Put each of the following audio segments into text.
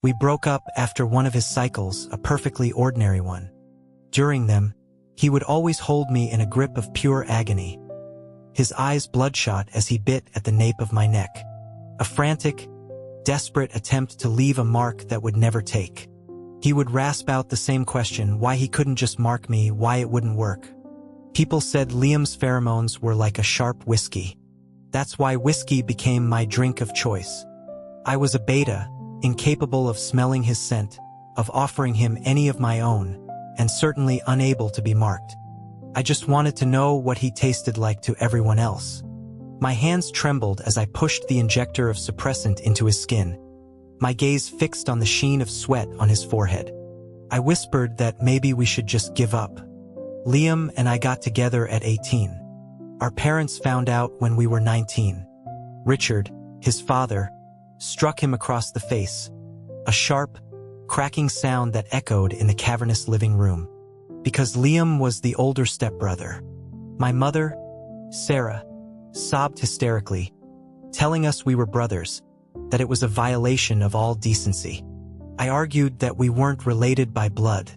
We broke up after one of his cycles, a perfectly ordinary one. During them, he would always hold me in a grip of pure agony, his eyes bloodshot as he bit at the nape of my neck. A frantic, desperate attempt to leave a mark that would never take. He would rasp out the same question, why he couldn't just mark me, why it wouldn't work. People said Liam's pheromones were like a sharp whiskey. That's why whiskey became my drink of choice. I was a beta, incapable of smelling his scent, of offering him any of my own, and certainly unable to be marked. I just wanted to know what he tasted like to everyone else. My hands trembled as I pushed the injector of suppressant into his skin, my gaze fixed on the sheen of sweat on his forehead. I whispered that maybe we should just give up. Liam and I got together at 18. Our parents found out when we were 19. Richard, his father, struck him across the face, a sharp, cracking sound that echoed in the cavernous living room. Because Liam was the older stepbrother. My mother, Sarah, sobbed hysterically, telling us we were brothers, that it was a violation of all decency. I argued that we weren't related by blood.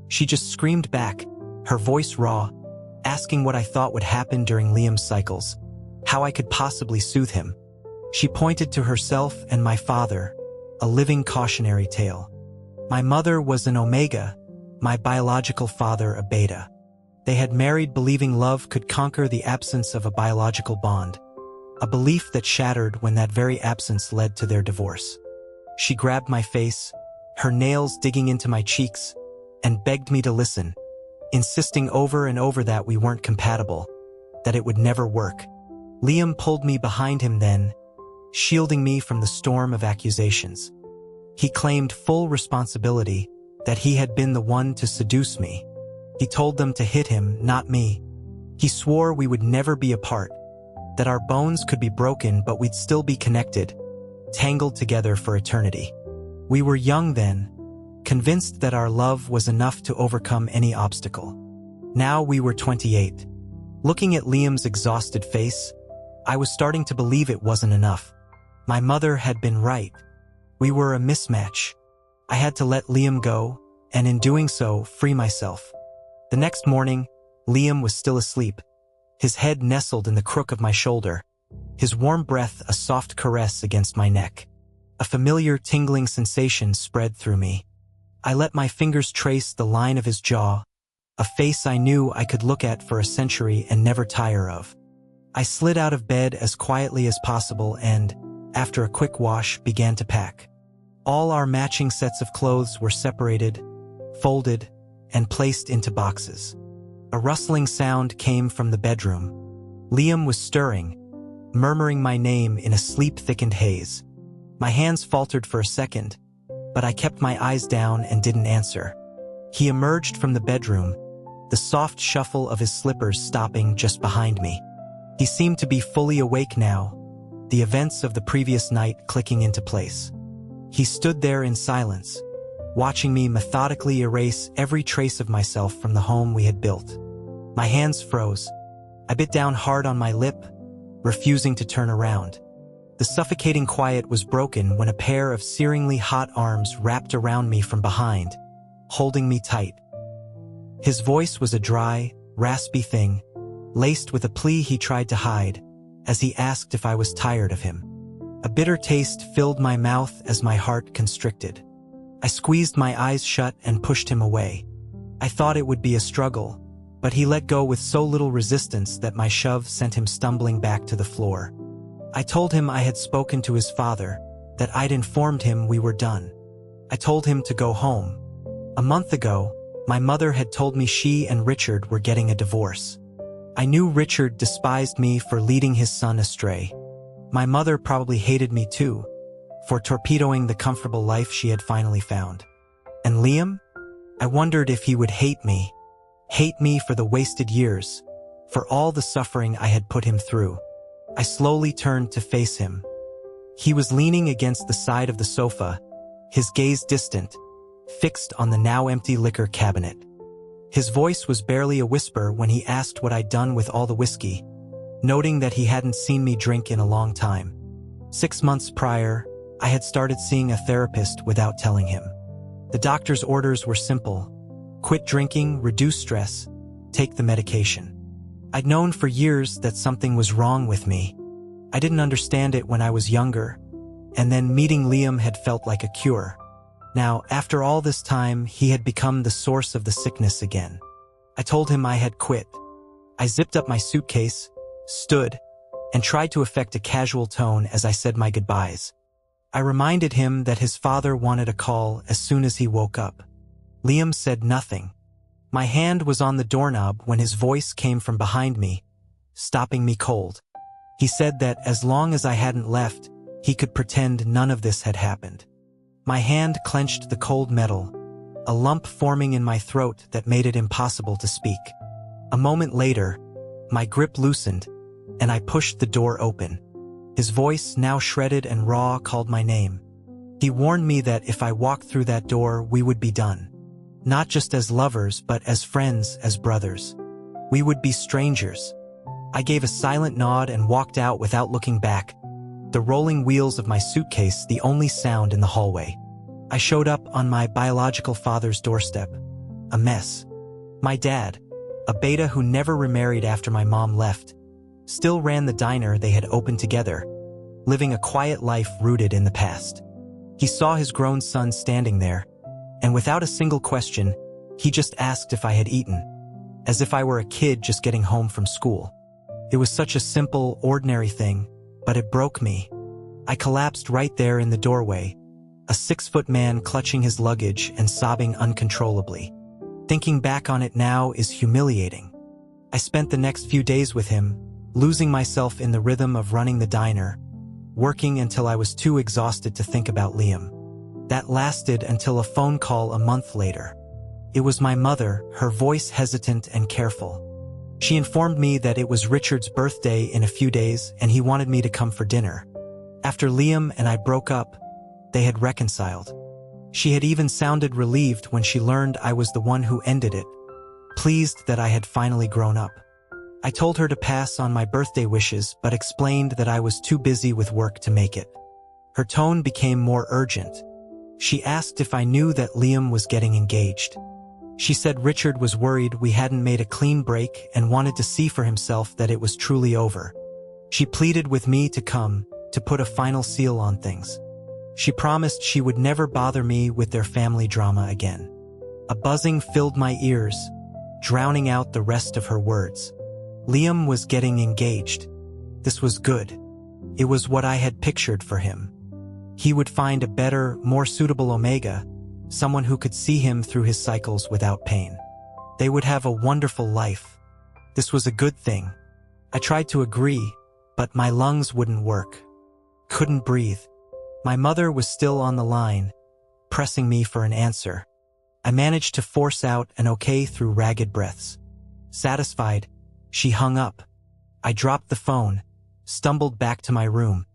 She just screamed back, her voice raw, asking what I thought would happen during Liam's cycles, how I could possibly soothe him. She pointed to herself and my father, a living cautionary tale. My mother was an omega, my biological father a beta. They had married believing love could conquer the absence of a biological bond, a belief that shattered when that very absence led to their divorce. She grabbed my face, her nails digging into my cheeks, and begged me to listen, insisting over and over that we weren't compatible, that it would never work. Liam pulled me behind him then, shielding me from the storm of accusations. He claimed full responsibility, that he had been the one to seduce me. He told them to hit him, not me. He swore we would never be apart, that our bones could be broken but we'd still be connected, tangled together for eternity. We were young then, convinced that our love was enough to overcome any obstacle. Now we were 28. Looking at Liam's exhausted face, I was starting to believe it wasn't enough. My mother had been right. We were a mismatch. I had to let Liam go, and in doing so, free myself. The next morning, Liam was still asleep, his head nestled in the crook of my shoulder, his warm breath a soft caress against my neck. A familiar tingling sensation spread through me. I let my fingers trace the line of his jaw, a face I knew I could look at for a century and never tire of. I slid out of bed as quietly as possible and, after a quick wash, began to pack. All our matching sets of clothes were separated, folded, and placed into boxes. A rustling sound came from the bedroom. Liam was stirring, murmuring my name in a sleep-thickened haze. My hands faltered for a second, but I kept my eyes down and didn't answer. He emerged from the bedroom, the soft shuffle of his slippers stopping just behind me. He seemed to be fully awake now, the events of the previous night clicking into place. He stood there in silence, watching me methodically erase every trace of myself from the home we had built. My hands froze. I bit down hard on my lip, refusing to turn around. The suffocating quiet was broken when a pair of searingly hot arms wrapped around me from behind, holding me tight. His voice was a dry, raspy thing, laced with a plea he tried to hide, as he asked if I was tired of him. A bitter taste filled my mouth as my heart constricted. I squeezed my eyes shut and pushed him away. I thought it would be a struggle, but he let go with so little resistance that my shove sent him stumbling back to the floor. I told him I had spoken to his father, that I'd informed him we were done. I told him to go home. A month ago, my mother had told me she and Richard were getting a divorce. I knew Richard despised me for leading his son astray. My mother probably hated me too, for torpedoing the comfortable life she had finally found. And Liam? I wondered if he would hate me for the wasted years, for all the suffering I had put him through. I slowly turned to face him. He was leaning against the side of the sofa, his gaze distant, fixed on the now empty liquor cabinet. His voice was barely a whisper when he asked what I'd done with all the whiskey, noting that he hadn't seen me drink in a long time. 6 months prior, I had started seeing a therapist without telling him. The doctor's orders were simple: quit drinking, reduce stress, take the medication. I'd known for years that something was wrong with me. I didn't understand it when I was younger, and then meeting Liam had felt like a cure. Now, after all this time, he had become the source of the sickness again. I told him I had quit. I zipped up my suitcase, stood, and tried to affect a casual tone as I said my goodbyes. I reminded him that his father wanted a call as soon as he woke up. Liam said nothing. My hand was on the doorknob when his voice came from behind me, stopping me cold. He said that as long as I hadn't left, he could pretend none of this had happened. My hand clenched the cold metal, a lump forming in my throat that made it impossible to speak. A moment later, my grip loosened, and I pushed the door open. His voice, now shredded and raw, called my name. He warned me that if I walked through that door, we would be done. Not just as lovers, but as friends, as brothers. We would be strangers. I gave a silent nod and walked out without looking back, the rolling wheels of my suitcase the only sound in the hallway. I showed up on my biological father's doorstep. A mess. My dad, a beta who never remarried after my mom left, still ran the diner they had opened together, living a quiet life rooted in the past. He saw his grown son standing there, and without a single question, he just asked if I had eaten, as if I were a kid just getting home from school. It was such a simple, ordinary thing, but it broke me. I collapsed right there in the doorway, a 6-foot man clutching his luggage and sobbing uncontrollably. Thinking back on it now is humiliating. I spent the next few days with him, losing myself in the rhythm of running the diner, working until I was too exhausted to think about Liam. That lasted until a phone call a month later. It was my mother, her voice hesitant and careful. She informed me that it was Richard's birthday in a few days and he wanted me to come for dinner. After Liam and I broke up, they had reconciled. She had even sounded relieved when she learned I was the one who ended it, pleased that I had finally grown up. I told her to pass on my birthday wishes but explained that I was too busy with work to make it. Her tone became more urgent. She asked if I knew that Liam was getting engaged. She said Richard was worried we hadn't made a clean break and wanted to see for himself that it was truly over. She pleaded with me to come, to put a final seal on things. She promised she would never bother me with their family drama again. A buzzing filled my ears, drowning out the rest of her words. Liam was getting engaged. This was good. It was what I had pictured for him. He would find a better, more suitable Omega, someone who could see him through his cycles without pain. They would have a wonderful life. This was a good thing. I tried to agree, but my lungs wouldn't work. Couldn't breathe. My mother was still on the line, pressing me for an answer. I managed to force out an okay through ragged breaths. Satisfied, she hung up. I dropped the phone, stumbled back to my room,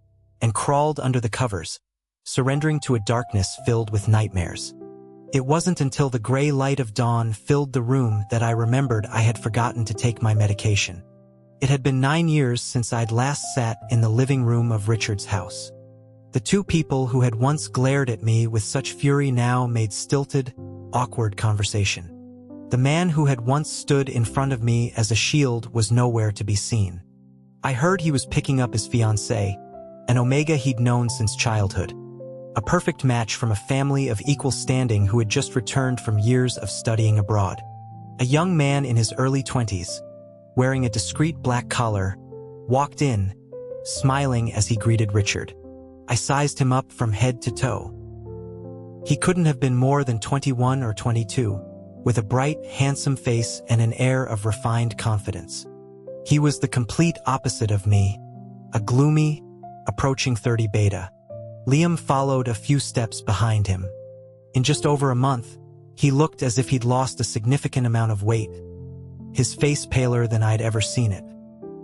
and crawled under the covers, surrendering to a darkness filled with nightmares. It wasn't until the gray light of dawn filled the room that I remembered I had forgotten to take my medication. It had been 9 years since I'd last sat in the living room of Richard's house. The two people who had once glared at me with such fury now made stilted, awkward conversation. The man who had once stood in front of me as a shield was nowhere to be seen. I heard he was picking up his fiancée, an Omega he'd known since childhood. A perfect match from a family of equal standing who had just returned from years of studying abroad. A young man in his early 20s, wearing a discreet black collar, walked in, smiling as he greeted Richard. I sized him up from head to toe. He couldn't have been more than 21 or 22, with a bright, handsome face and an air of refined confidence. He was the complete opposite of me, a gloomy, approaching 30 beta. Liam followed a few steps behind him. In just over a month, he looked as if he'd lost a significant amount of weight, his face paler than I'd ever seen it.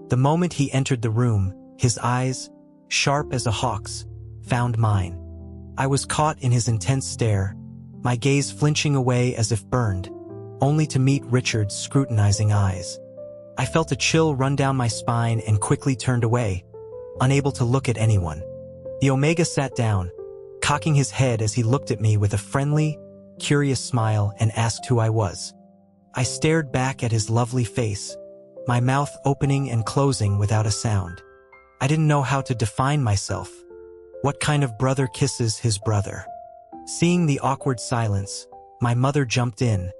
The moment he entered the room, his eyes, sharp as a hawk's, found mine. I was caught in his intense stare, my gaze flinching away as if burned, only to meet Richard's scrutinizing eyes. I felt a chill run down my spine and quickly turned away, unable to look at anyone. The Omega sat down, cocking his head as he looked at me with a friendly, curious smile and asked who I was. I stared back at his lovely face, my mouth opening and closing without a sound. I didn't know how to define myself. What kind of brother kisses his brother? Seeing the awkward silence, my mother jumped in,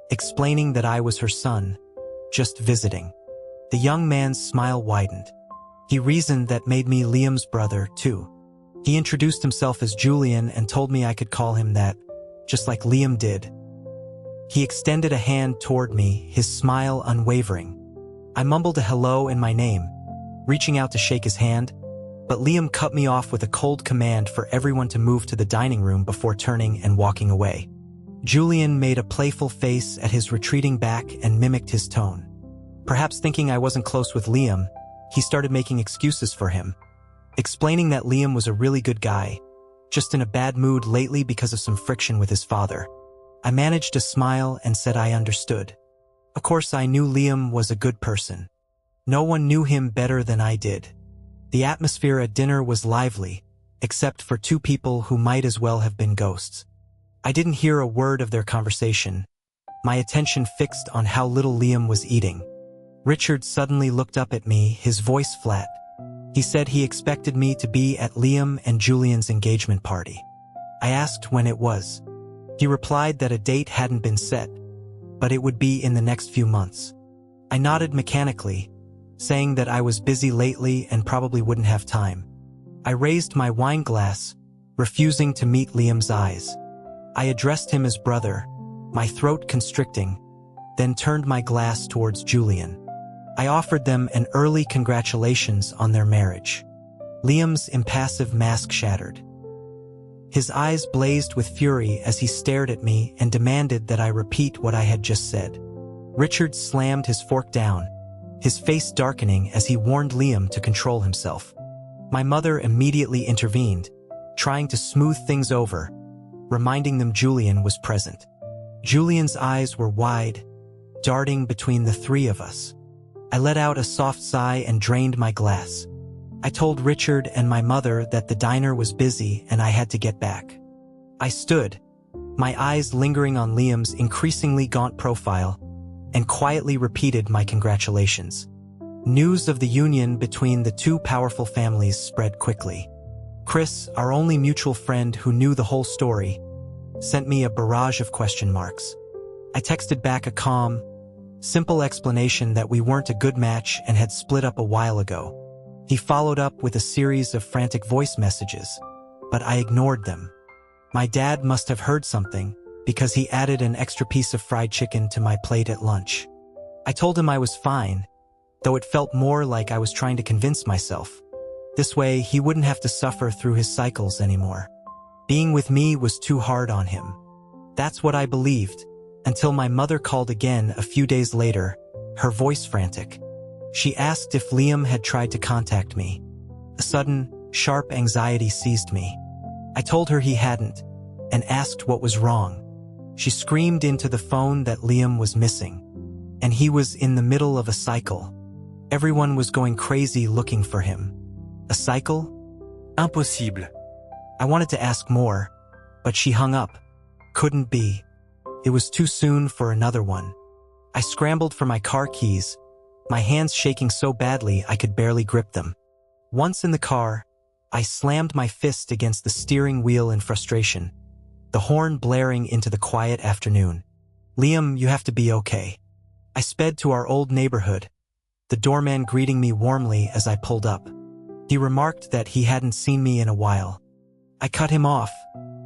explaining that I was her son, just visiting. The young man's smile widened. He reasoned that made me Liam's brother, too. He introduced himself as Julian and told me I could call him that, just like Liam did. He extended a hand toward me, his smile unwavering. I mumbled a hello and my name, reaching out to shake his hand, but Liam cut me off with a cold command for everyone to move to the dining room before turning and walking away. Julian made a playful face at his retreating back and mimicked his tone. Perhaps thinking I wasn't close with Liam, he started making excuses for him, explaining that Liam was a really good guy, just in a bad mood lately because of some friction with his father. I managed to smile and said I understood. Of course, I knew Liam was a good person. No one knew him better than I did. The atmosphere at dinner was lively, except for two people who might as well have been ghosts. I didn't hear a word of their conversation, my attention fixed on how little Liam was eating. Richard suddenly looked up at me, his voice flat. He said he expected me to be at Liam and Julian's engagement party. I asked when it was. He replied that a date hadn't been set, but it would be in the next few months. I nodded mechanically, saying that I was busy lately and probably wouldn't have time. I raised my wine glass, refusing to meet Liam's eyes. I addressed him as brother, my throat constricting, then turned my glass towards Julian. I offered them an early congratulations on their marriage. Liam's impassive mask shattered. His eyes blazed with fury as he stared at me and demanded that I repeat what I had just said. Richard slammed his fork down, his face darkening as he warned Liam to control himself. My mother immediately intervened, trying to smooth things over, reminding them Julian was present. Julian's eyes were wide, darting between the three of us. I let out a soft sigh and drained my glass. I told Richard and my mother that the diner was busy and I had to get back. I stood, my eyes lingering on Liam's increasingly gaunt profile, and quietly repeated my congratulations. News of the union between the two powerful families spread quickly. Chris, our only mutual friend who knew the whole story, sent me a barrage of question marks. I texted back a calm, simple explanation that we weren't a good match and had split up a while ago. He followed up with a series of frantic voice messages, but I ignored them. My dad must have heard something, because he added an extra piece of fried chicken to my plate at lunch. I told him I was fine, though it felt more like I was trying to convince myself. This way, he wouldn't have to suffer through his cycles anymore. Being with me was too hard on him. That's what I believed, until my mother called again a few days later, her voice frantic. She asked if Liam had tried to contact me. A sudden, sharp anxiety seized me. I told her he hadn't, and asked what was wrong. She screamed into the phone that Liam was missing, and he was in the middle of a cycle. Everyone was going crazy looking for him. A cycle? Impossible. I wanted to ask more, but she hung up. Couldn't be. It was too soon for another one. I scrambled for my car keys, my hands shaking so badly I could barely grip them. Once in the car, I slammed my fist against the steering wheel in frustration, the horn blaring into the quiet afternoon. Liam, you have to be okay. I sped to our old neighborhood, the doorman greeting me warmly as I pulled up. He remarked that he hadn't seen me in a while. I cut him off,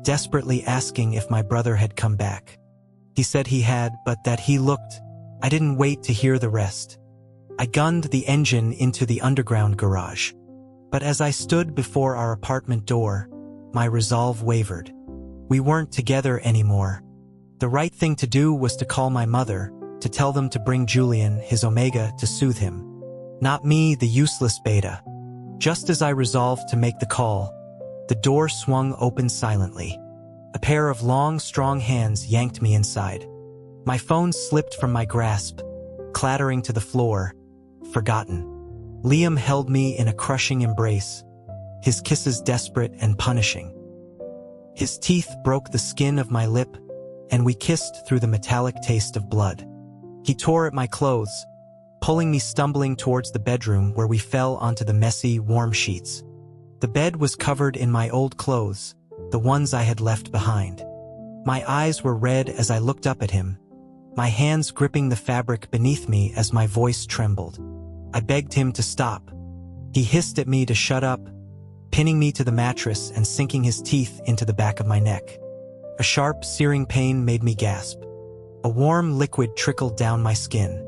desperately asking if my brother had come back. He said he had, but that he looked. I didn't wait to hear the rest. I gunned the engine into the underground garage. But as I stood before our apartment door, my resolve wavered. We weren't together anymore. The right thing to do was to call my mother, to tell them to bring Julian, his Omega, to soothe him. Not me, the useless beta. Just as I resolved to make the call, the door swung open silently. A pair of long, strong hands yanked me inside. My phone slipped from my grasp, clattering to the floor, forgotten. Liam held me in a crushing embrace, his kisses desperate and punishing. His teeth broke the skin of my lip, and we kissed through the metallic taste of blood. He tore at my clothes, pulling me stumbling towards the bedroom where we fell onto the messy, warm sheets. The bed was covered in my old clothes, the ones I had left behind. My eyes were red as I looked up at him, my hands gripping the fabric beneath me as my voice trembled. I begged him to stop. He hissed at me to shut up, pinning me to the mattress and sinking his teeth into the back of my neck. A sharp, searing pain made me gasp. A warm liquid trickled down my skin.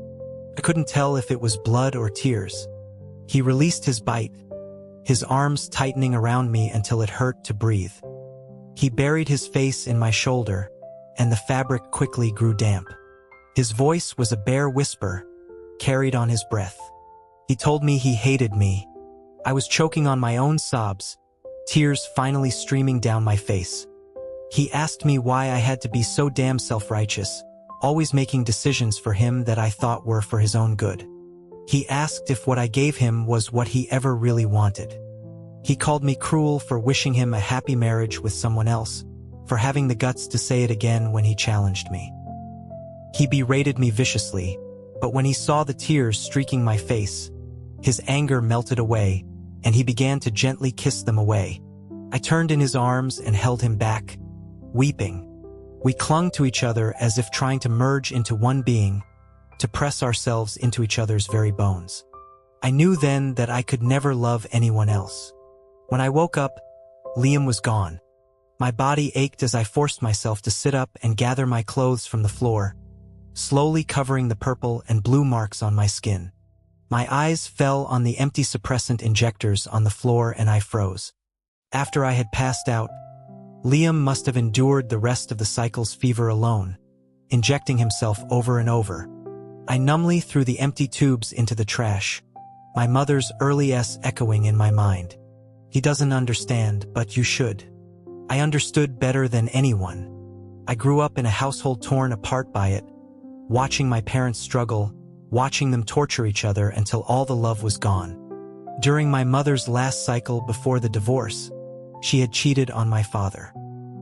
I couldn't tell if it was blood or tears. He released his bite, his arms tightening around me until it hurt to breathe. He buried his face in my shoulder, and the fabric quickly grew damp. His voice was a bare whisper, carried on his breath. He told me he hated me. I was choking on my own sobs, tears finally streaming down my face. He asked me why I had to be so damn self-righteous, always making decisions for him that I thought were for his own good. He asked if what I gave him was what he ever really wanted. He called me cruel for wishing him a happy marriage with someone else, for having the guts to say it again when he challenged me. He berated me viciously, but when he saw the tears streaking my face, his anger melted away, and he began to gently kiss them away. I turned in his arms and held him back, weeping. We clung to each other as if trying to merge into one being, to press ourselves into each other's very bones. I knew then that I could never love anyone else. When I woke up, Liam was gone. My body ached as I forced myself to sit up and gather my clothes from the floor, slowly covering the purple and blue marks on my skin. My eyes fell on the empty suppressant injectors on the floor and I froze. After I had passed out, Liam must have endured the rest of the cycle's fever alone, injecting himself over and over. I numbly threw the empty tubes into the trash, my mother's early S echoing in my mind. He doesn't understand, but you should. I understood better than anyone. I grew up in a household torn apart by it, watching my parents struggle, watching them torture each other until all the love was gone. During my mother's last cycle before the divorce, she had cheated on my father.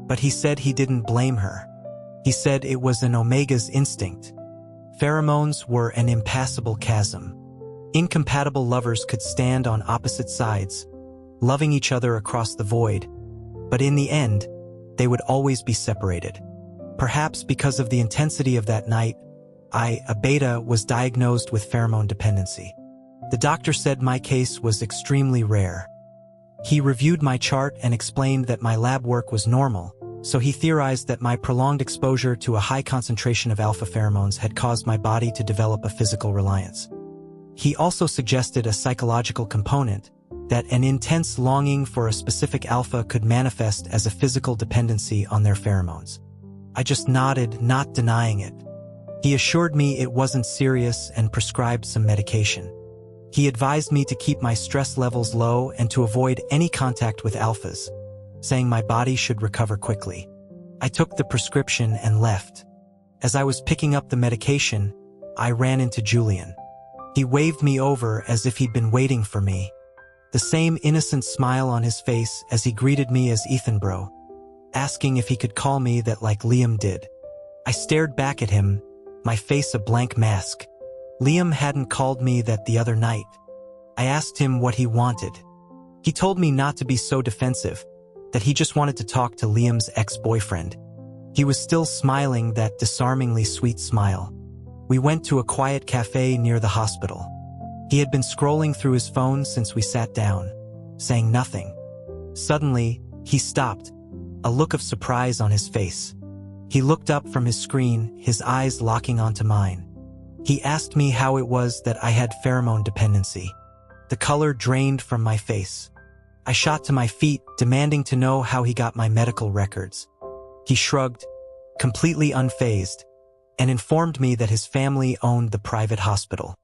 But he said he didn't blame her. He said it was an Omega's instinct. Pheromones were an impassable chasm. Incompatible lovers could stand on opposite sides, loving each other across the void, but in the end, they would always be separated. Perhaps because of the intensity of that night, I, a beta, was diagnosed with pheromone dependency. The doctor said my case was extremely rare. He reviewed my chart and explained that my lab work was normal, so he theorized that my prolonged exposure to a high concentration of alpha pheromones had caused my body to develop a physical reliance. He also suggested a psychological component, that an intense longing for a specific alpha could manifest as a physical dependency on their pheromones. I just nodded, not denying it. He assured me it wasn't serious and prescribed some medication. He advised me to keep my stress levels low and to avoid any contact with alphas, saying my body should recover quickly. I took the prescription and left. As I was picking up the medication, I ran into Julian. He waved me over as if he'd been waiting for me, the same innocent smile on his face as he greeted me as Ethan bro, asking if he could call me that like Liam did. I stared back at him, my face a blank mask. Liam hadn't called me that the other night. I asked him what he wanted. He told me not to be so defensive, that he just wanted to talk to Liam's ex-boyfriend. He was still smiling that disarmingly sweet smile. We went to a quiet cafe near the hospital. He had been scrolling through his phone since we sat down, saying nothing. Suddenly, he stopped, a look of surprise on his face. He looked up from his screen, his eyes locking onto mine. He asked me how it was that I had pheromone dependency. The color drained from my face. I shot to my feet, demanding to know how he got my medical records. He shrugged, completely unfazed, and informed me that his family owned the private hospital.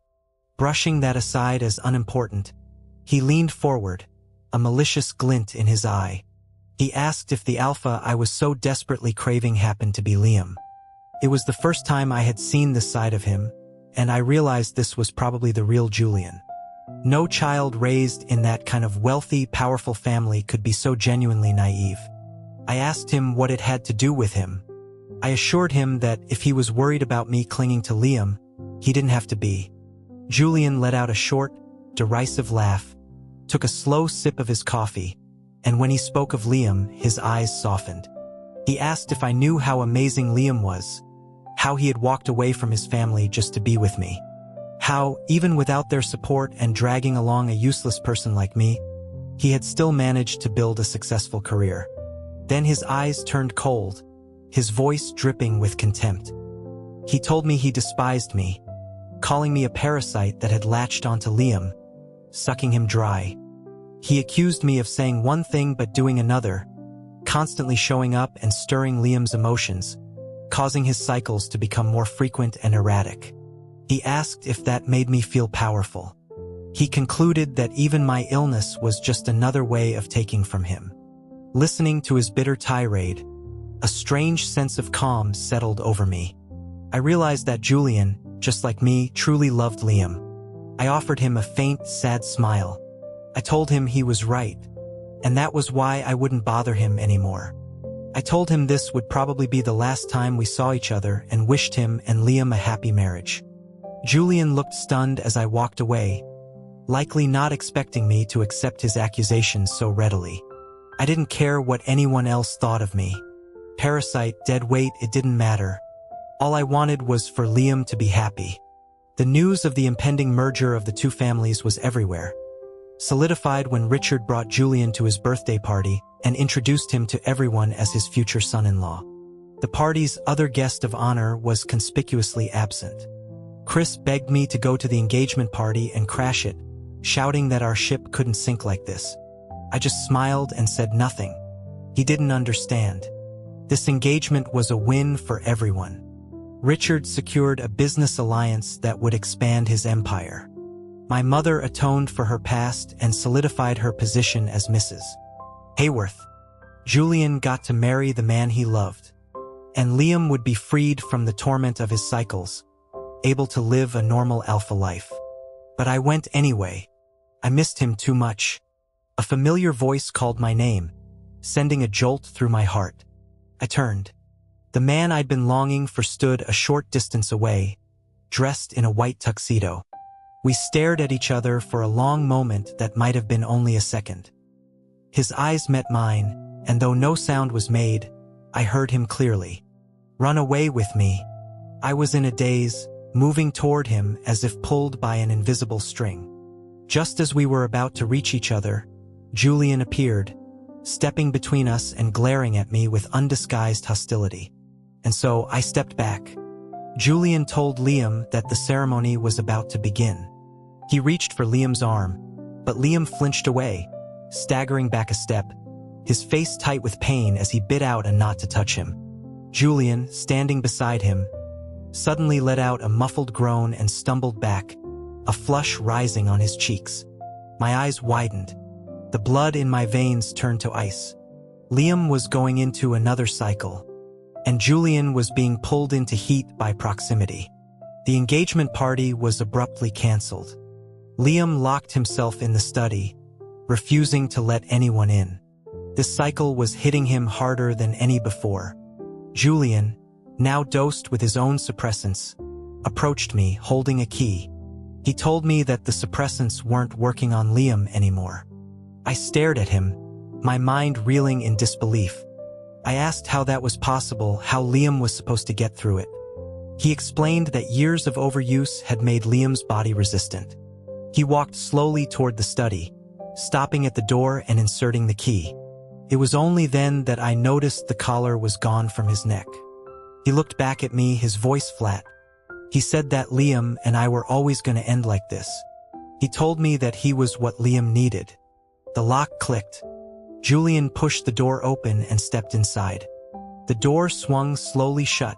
Brushing that aside as unimportant, he leaned forward, a malicious glint in his eye. He asked if the alpha I was so desperately craving happened to be Liam. It was the first time I had seen this side of him, and I realized this was probably the real Julian. No child raised in that kind of wealthy, powerful family could be so genuinely naive. I asked him what it had to do with him. I assured him that if he was worried about me clinging to Liam, he didn't have to be. Julian let out a short, derisive laugh, took a slow sip of his coffee, and when he spoke of Liam, his eyes softened. He asked if I knew how amazing Liam was, how he had walked away from his family just to be with me, how, even without their support and dragging along a useless person like me, he had still managed to build a successful career. Then his eyes turned cold, his voice dripping with contempt. He told me he despised me, calling me a parasite that had latched onto Liam, sucking him dry. He accused me of saying one thing but doing another, constantly showing up and stirring Liam's emotions, causing his cycles to become more frequent and erratic. He asked if that made me feel powerful. He concluded that even my illness was just another way of taking from him. Listening to his bitter tirade, a strange sense of calm settled over me. I realized that Julian, just like me, truly loved Liam. I offered him a faint, sad smile. I told him he was right, and that was why I wouldn't bother him anymore. I told him this would probably be the last time we saw each other and wished him and Liam a happy marriage. Julian looked stunned as I walked away, likely not expecting me to accept his accusations so readily. I didn't care what anyone else thought of me. Parasite, dead weight, it didn't matter. All I wanted was for Liam to be happy. The news of the impending merger of the two families was everywhere, solidified when Richard brought Julian to his birthday party and introduced him to everyone as his future son-in-law. The party's other guest of honor was conspicuously absent. Chris begged me to go to the engagement party and crash it, shouting that our ship couldn't sink like this. I just smiled and said nothing. He didn't understand. This engagement was a win for everyone. Richard secured a business alliance that would expand his empire. My mother atoned for her past and solidified her position as Mrs. Hayworth. Julian got to marry the man he loved, and Liam would be freed from the torment of his cycles, able to live a normal alpha life. But I went anyway. I missed him too much. A familiar voice called my name, sending a jolt through my heart. I turned. The man I'd been longing for stood a short distance away, dressed in a white tuxedo. We stared at each other for a long moment that might have been only a second. His eyes met mine, and though no sound was made, I heard him clearly. "Run away with me." I was in a daze, moving toward him as if pulled by an invisible string. Just as we were about to reach each other, Julian appeared, stepping between us and glaring at me with undisguised hostility. And so I stepped back. Julian told Liam that the ceremony was about to begin. He reached for Liam's arm, but Liam flinched away, staggering back a step, his face tight with pain as he bit out a not to touch him. Julian, standing beside him, suddenly let out a muffled groan and stumbled back, a flush rising on his cheeks. My eyes widened. The blood in my veins turned to ice. Liam was going into another cycle, and Julian was being pulled into heat by proximity. The engagement party was abruptly canceled. Liam locked himself in the study, refusing to let anyone in. This cycle was hitting him harder than any before. Julian, now dosed with his own suppressants, approached me holding a key. He told me that the suppressants weren't working on Liam anymore. I stared at him, my mind reeling in disbelief. I asked how that was possible, how Liam was supposed to get through it. He explained that years of overuse had made Liam's body resistant. He walked slowly toward the study, stopping at the door and inserting the key. It was only then that I noticed the collar was gone from his neck. He looked back at me, his voice flat. He said that Liam and I were always going to end like this. He told me that he was what Liam needed. The lock clicked. Julian pushed the door open and stepped inside. The door swung slowly shut,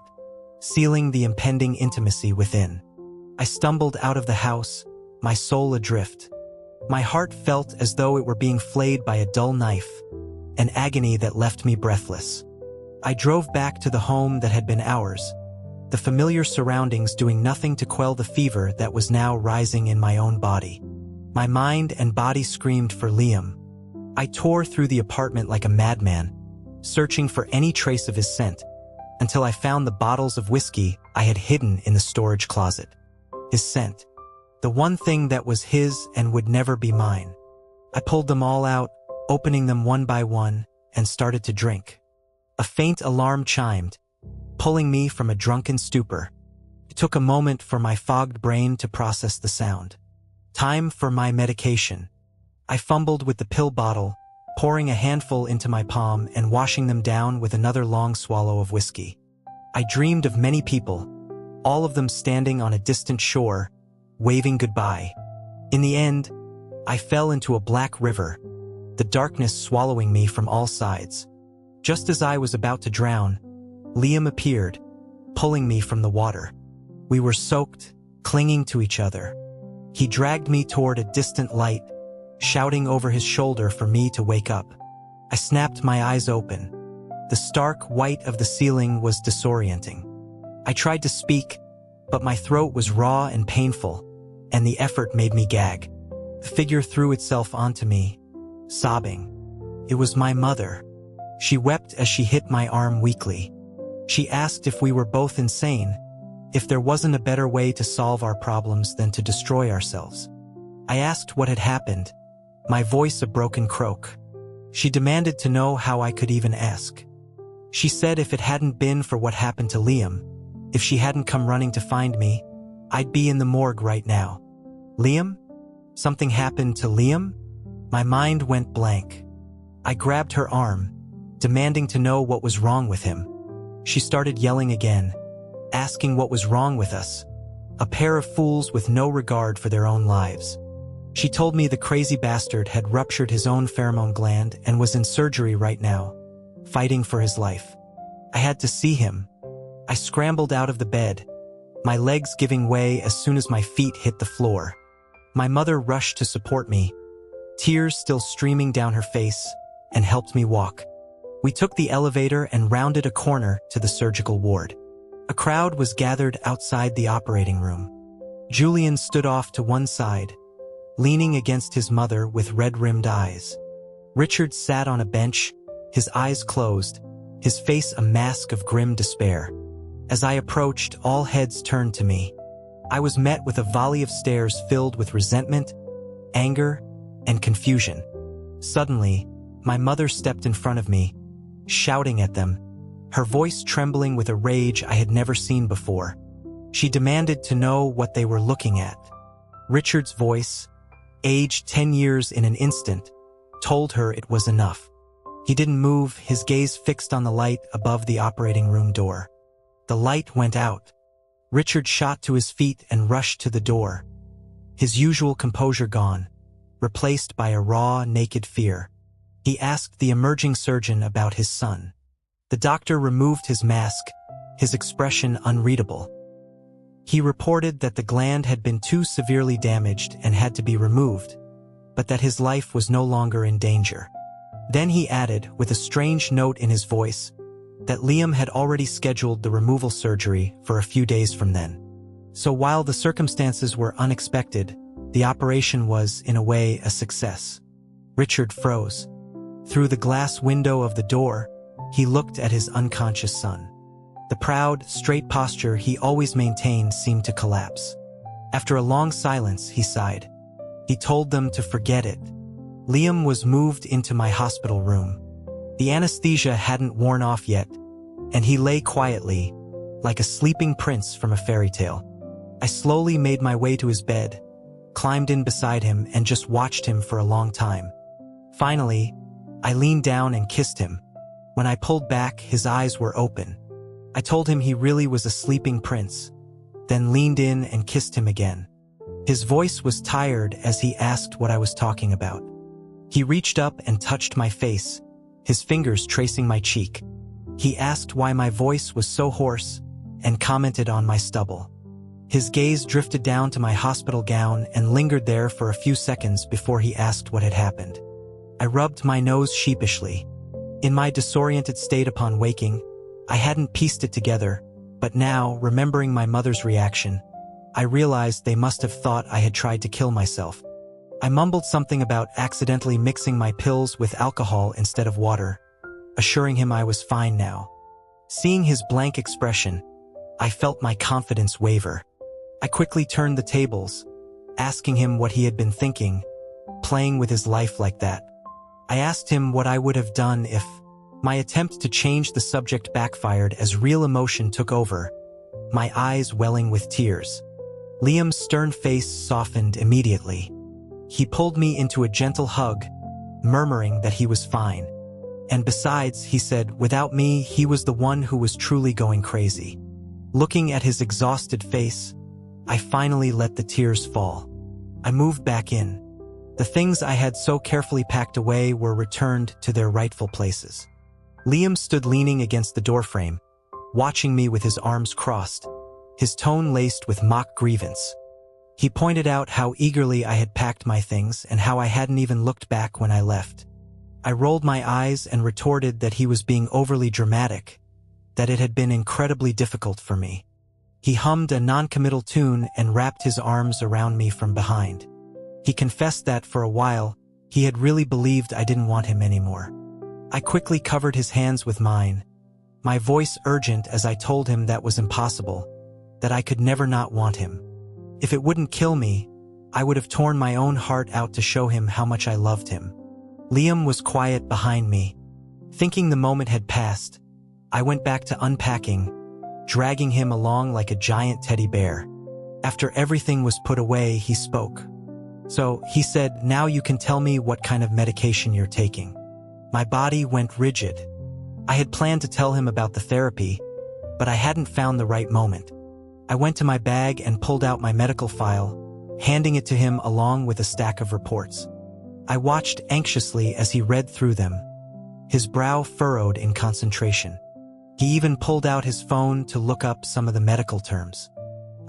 sealing the impending intimacy within. I stumbled out of the house, my soul adrift. My heart felt as though it were being flayed by a dull knife, an agony that left me breathless. I drove back to the home that had been ours, the familiar surroundings doing nothing to quell the fever that was now rising in my own body. My mind and body screamed for Liam. I tore through the apartment like a madman, searching for any trace of his scent, until I found the bottles of whiskey I had hidden in the storage closet. His scent. The one thing that was his and would never be mine. I pulled them all out, opening them one by one, and started to drink. A faint alarm chimed, pulling me from a drunken stupor. It took a moment for my fogged brain to process the sound. Time for my medication. I fumbled with the pill bottle, pouring a handful into my palm and washing them down with another long swallow of whiskey. I dreamed of many people, all of them standing on a distant shore, waving goodbye. In the end, I fell into a black river, the darkness swallowing me from all sides. Just as I was about to drown, Liam appeared, pulling me from the water. We were soaked, clinging to each other. He dragged me toward a distant light, shouting over his shoulder for me to wake up. I snapped my eyes open. The stark white of the ceiling was disorienting. I tried to speak, but my throat was raw and painful, and the effort made me gag. The figure threw itself onto me, sobbing. It was my mother. She wept as she hit my arm weakly. She asked if we were both insane, if there wasn't a better way to solve our problems than to destroy ourselves. I asked what had happened, my voice a broken croak. She demanded to know how I could even ask. She said if it hadn't been for what happened to Liam, if she hadn't come running to find me, I'd be in the morgue right now. Liam? Something happened to Liam? My mind went blank. I grabbed her arm, demanding to know what was wrong with him. She started yelling again, asking what was wrong with us. A pair of fools with no regard for their own lives. She told me the crazy bastard had ruptured his own pheromone gland and was in surgery right now, fighting for his life. I had to see him. I scrambled out of the bed, my legs giving way as soon as my feet hit the floor. My mother rushed to support me, tears still streaming down her face, and helped me walk. We took the elevator and rounded a corner to the surgical ward. A crowd was gathered outside the operating room. Julian stood off to one side, leaning against his mother with red-rimmed eyes. Richard sat on a bench, his eyes closed, his face a mask of grim despair. As I approached, all heads turned to me. I was met with a volley of stares filled with resentment, anger, and confusion. Suddenly, my mother stepped in front of me, shouting at them, her voice trembling with a rage I had never seen before. She demanded to know what they were looking at. Richard's voice, aged 10 years in an instant, told her it was enough. He didn't move, his gaze fixed on the light above the operating room door. The light went out. Richard shot to his feet and rushed to the door, his usual composure gone, replaced by a raw, naked fear. He asked the emerging surgeon about his son. The doctor removed his mask, his expression unreadable. He reported that the gland had been too severely damaged and had to be removed, but that his life was no longer in danger. Then he added, with a strange note in his voice, that Liam had already scheduled the removal surgery for a few days from then. So while the circumstances were unexpected, the operation was, in a way, a success. Richard froze. Through the glass window of the door, he looked at his unconscious son. The proud, straight posture he always maintained seemed to collapse. After a long silence, he sighed. He told them to forget it. Liam was moved into my hospital room. The anesthesia hadn't worn off yet, and he lay quietly, like a sleeping prince from a fairy tale. I slowly made my way to his bed, climbed in beside him, and just watched him for a long time. Finally, I leaned down and kissed him. When I pulled back, his eyes were open. I told him he really was a sleeping prince, then leaned in and kissed him again. His voice was tired as he asked what I was talking about. He reached up and touched my face, his fingers tracing my cheek. He asked why my voice was so hoarse and commented on my stubble. His gaze drifted down to my hospital gown and lingered there for a few seconds before he asked what had happened. I rubbed my nose sheepishly. In my disoriented state upon waking, I hadn't pieced it together, but now, remembering my mother's reaction, I realized they must have thought I had tried to kill myself. I mumbled something about accidentally mixing my pills with alcohol instead of water, assuring him I was fine now. Seeing his blank expression, I felt my confidence waver. I quickly turned the tables, asking him what he had been thinking, playing with his life like that. I asked him what I would have done if my attempt to change the subject backfired as real emotion took over, my eyes welling with tears. Liam's stern face softened immediately. He pulled me into a gentle hug, murmuring that he was fine. And besides, he said, without me, he was the one who was truly going crazy. Looking at his exhausted face, I finally let the tears fall. I moved back in. The things I had so carefully packed away were returned to their rightful places. Liam stood leaning against the doorframe, watching me with his arms crossed, his tone laced with mock grievance. He pointed out how eagerly I had packed my things and how I hadn't even looked back when I left. I rolled my eyes and retorted that he was being overly dramatic, that it had been incredibly difficult for me. He hummed a non-committal tune and wrapped his arms around me from behind. He confessed that for a while, he had really believed I didn't want him anymore. I quickly covered his hands with mine, my voice urgent as I told him that was impossible, that I could never not want him. If it wouldn't kill me, I would have torn my own heart out to show him how much I loved him. Liam was quiet behind me. Thinking the moment had passed, I went back to unpacking, dragging him along like a giant teddy bear. After everything was put away, he spoke. So, he said, now you can tell me what kind of medication you're taking. My body went rigid. I had planned to tell him about the therapy, but I hadn't found the right moment. I went to my bag and pulled out my medical file, handing it to him along with a stack of reports. I watched anxiously as he read through them, his brow furrowed in concentration. He even pulled out his phone to look up some of the medical terms.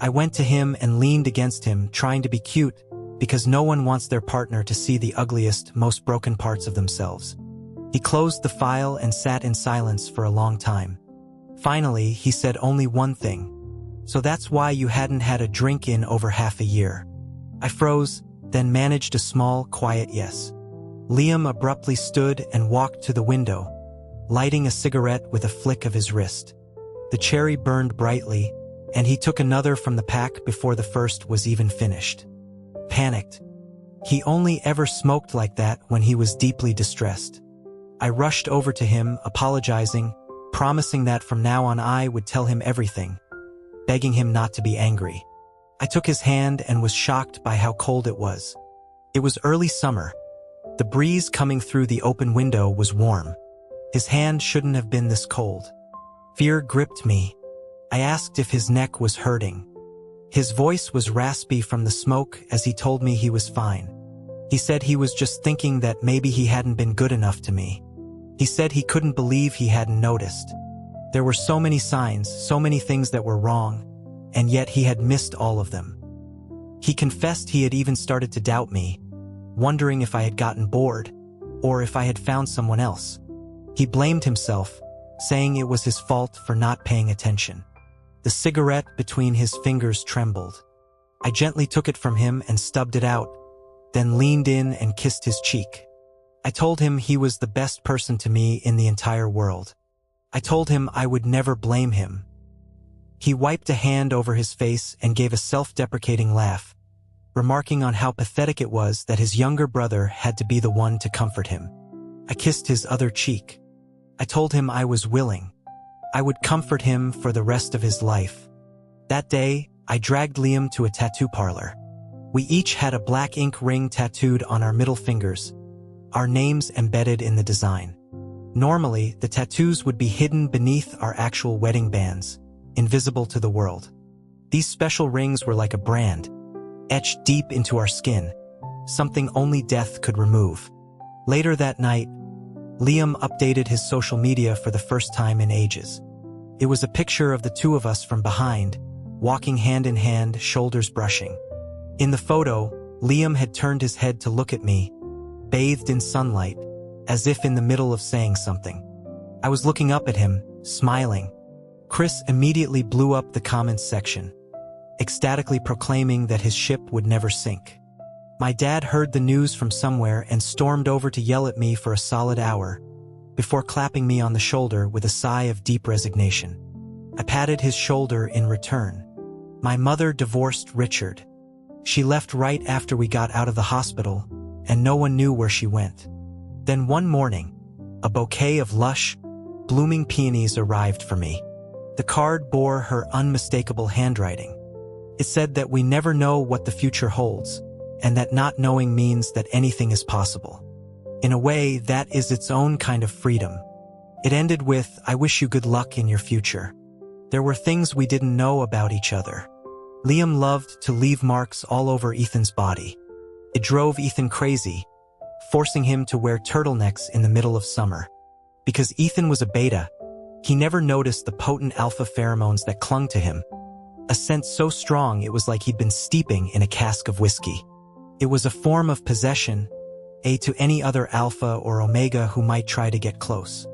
I went to him and leaned against him, trying to be cute, because no one wants their partner to see the ugliest, most broken parts of themselves. He closed the file and sat in silence for a long time. Finally, he said only one thing. So that's why you hadn't had a drink in over half a year. I froze, then managed a small, quiet yes. Liam abruptly stood and walked to the window, lighting a cigarette with a flick of his wrist. The cherry burned brightly, and he took another from the pack before the first was even finished. Panicked. He only ever smoked like that when he was deeply distressed. I rushed over to him, apologizing, promising that from now on I would tell him everything, begging him not to be angry. I took his hand and was shocked by how cold it was. It was early summer. The breeze coming through the open window was warm. His hand shouldn't have been this cold. Fear gripped me. I asked if his neck was hurting. His voice was raspy from the smoke as he told me he was fine. He said he was just thinking that maybe he hadn't been good enough to me. He said he couldn't believe he hadn't noticed. There were so many signs, so many things that were wrong, and yet he had missed all of them. He confessed he had even started to doubt me, wondering if I had gotten bored, or if I had found someone else. He blamed himself, saying it was his fault for not paying attention. The cigarette between his fingers trembled. I gently took it from him and stubbed it out, then leaned in and kissed his cheek. I told him he was the best person to me in the entire world. I told him I would never blame him. He wiped a hand over his face and gave a self-deprecating laugh, remarking on how pathetic it was that his younger brother had to be the one to comfort him. I kissed his other cheek. I told him I was willing. I would comfort him for the rest of his life. That day, I dragged Liam to a tattoo parlor. We each had a black ink ring tattooed on our middle fingers, our names embedded in the design. Normally, the tattoos would be hidden beneath our actual wedding bands, invisible to the world. These special rings were like a brand, etched deep into our skin, something only death could remove. Later that night, Liam updated his social media for the first time in ages. It was a picture of the two of us from behind, walking hand in hand, shoulders brushing. In the photo, Liam had turned his head to look at me, bathed in sunlight, as if in the middle of saying something. I was looking up at him, smiling. Chris immediately blew up the comments section, ecstatically proclaiming that his ship would never sink. My dad heard the news from somewhere and stormed over to yell at me for a solid hour, before clapping me on the shoulder with a sigh of deep resignation. I patted his shoulder in return. My mother divorced Richard. She left right after we got out of the hospital, and no one knew where she went. Then one morning, a bouquet of lush, blooming peonies arrived for me. The card bore her unmistakable handwriting. It said that we never know what the future holds, and that not knowing means that anything is possible. In a way, that is its own kind of freedom. It ended with, "I wish you good luck in your future." There were things we didn't know about each other. Liam loved to leave marks all over Ethan's body. It drove Ethan crazy, forcing him to wear turtlenecks in the middle of summer. Because Ethan was a beta, he never noticed the potent alpha pheromones that clung to him. A scent so strong it was like he'd been steeping in a cask of whiskey. It was a form of possession, to any other alpha or omega who might try to get close.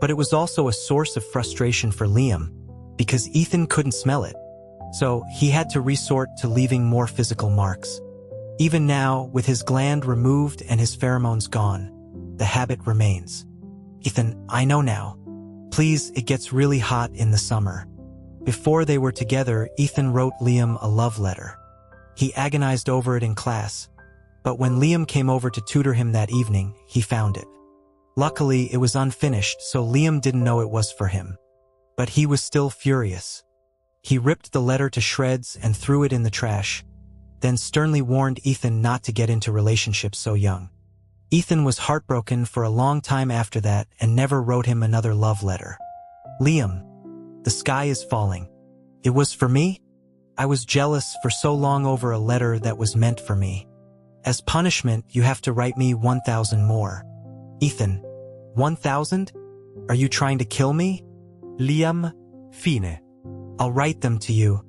But it was also a source of frustration for Liam, because Ethan couldn't smell it. So he had to resort to leaving more physical marks. Even now, with his gland removed and his pheromones gone, the habit remains. "Ethan, I know now. Please, it gets really hot in the summer." Before they were together, Ethan wrote Liam a love letter. He agonized over it in class, but when Liam came over to tutor him that evening, he found it. Luckily, it was unfinished, so Liam didn't know it was for him. But he was still furious. He ripped the letter to shreds and threw it in the trash, then sternly warned Ethan not to get into relationships so young. Ethan was heartbroken for a long time after that and never wrote him another love letter. "Liam, the sky is falling. It was for me? I was jealous for so long over a letter that was meant for me. As punishment, you have to write me 1,000 more. Ethan, 1,000? Are you trying to kill me? Liam, fine. I'll write them to you,